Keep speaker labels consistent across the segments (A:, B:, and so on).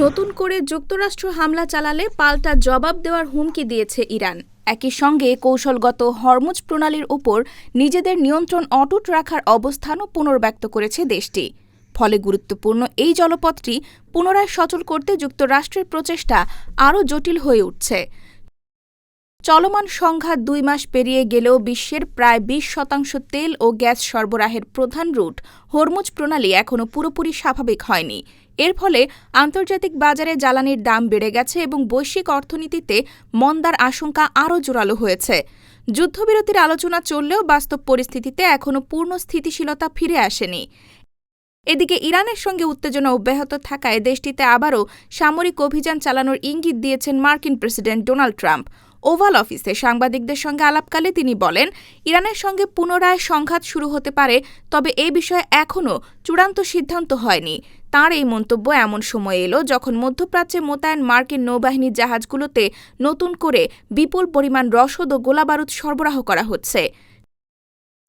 A: নতুন করে যুক্তরাষ্ট্র হামলা চালালে পাল্টা জবাব দেওয়ার হুমকি দিয়েছে ইরান। একই সঙ্গে কৌশলগত হরমুজ প্রণালীর উপর নিজেদের নিয়ন্ত্রণ অটুট রাখার অবস্থানও পুনর্ব্যক্ত করেছে দেশটি। ফলে গুরুত্বপূর্ণ এই জলপথটি পুনরায় সচল করতে যুক্তরাষ্ট্রের প্রচেষ্টা আরও জটিল হয়ে উঠছে। চলমান সংঘাত ২ মাস পেরিয়ে গেলেও বিশ্বের প্রায় ২০% তেল ও গ্যাস সরবরাহের প্রধান রুট হরমুজ প্রণালী এখনও পুরোপুরি স্বাভাবিক হয়নি। এর ফলে আন্তর্জাতিক বাজারে জ্বালানির দাম বেড়ে গেছে এবং বৈশ্বিক অর্থনীতিতে মন্দার আশঙ্কা আরও জোরালো হয়েছে। যুদ্ধবিরতির আলোচনা চললেও বাস্তব পরিস্থিতিতে এখনও পূর্ণ স্থিতিশীলতা ফিরে আসেনি। এদিকে ইরানের সঙ্গে উত্তেজনা অব্যাহত থাকায় দেশটিতে আবারও সামরিক অভিযান চালানোর ইঙ্গিত দিয়েছেন মার্কিন প্রেসিডেন্ট ডোনাল্ড ট্রাম্প। ওভাল অফিসে সাংবাদিকদের সঙ্গে আলাপকালে তিনি বলেন, ইরানের সঙ্গে পুনরায় সংঘাত শুরু হতে পারে, তবে এ বিষয়ে এখনও চূড়ান্ত সিদ্ধান্ত হয়নি। তাঁর এই মন্তব্য এমন সময় এলো যখন মধ্যপ্রাচ্যে মোতায়েন মার্কিন নৌবাহিনীর জাহাজগুলোতে নতুন করে বিপুল পরিমাণ রসদ ও গোলাবারুদ সরবরাহ করা হচ্ছে।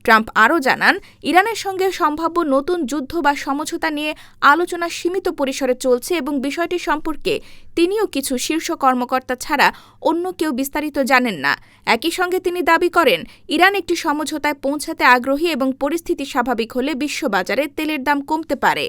A: ট্রাম্প আরও জানান, ইরানের সঙ্গে সম্ভাব্য নতুন যুদ্ধ বা সমঝোতা নিয়ে আলোচনা সীমিত পরিসরে চলছে এবং বিষয়টি সম্পর্কে তিনিও কিছু শীর্ষ কর্মকর্তা ছাড়া অন্য কেউ বিস্তারিত জানেন না। একই সঙ্গে তিনি দাবি করেন, ইরান একটি সমঝোতায় পৌঁছাতে আগ্রহী এবং পরিস্থিতি স্বাভাবিক হলে বিশ্ববাজারে তেলের দাম কমতে পারে।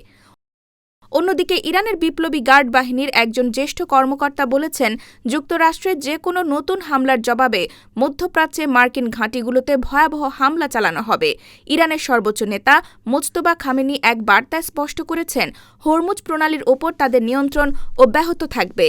A: অন্যদিকে ইরানের বিপ্লবী গার্ড বাহিনীর একজন জ্যেষ্ঠ কর্মকর্তা বলেছেন, যুক্তরাষ্ট্রের যে কোনো নতুন হামলার জবাবে মধ্যপ্রাচ্যে মার্কিন ঘাঁটিগুলোতে ভয়াবহ হামলা চালানো হবে। ইরানের সর্বোচ্চ নেতা মোজতবা খামেনি এক বার্তায় স্পষ্ট করেছেন, হরমুজ প্রণালীর ওপর তাদের নিয়ন্ত্রণ অব্যাহত থাকবে।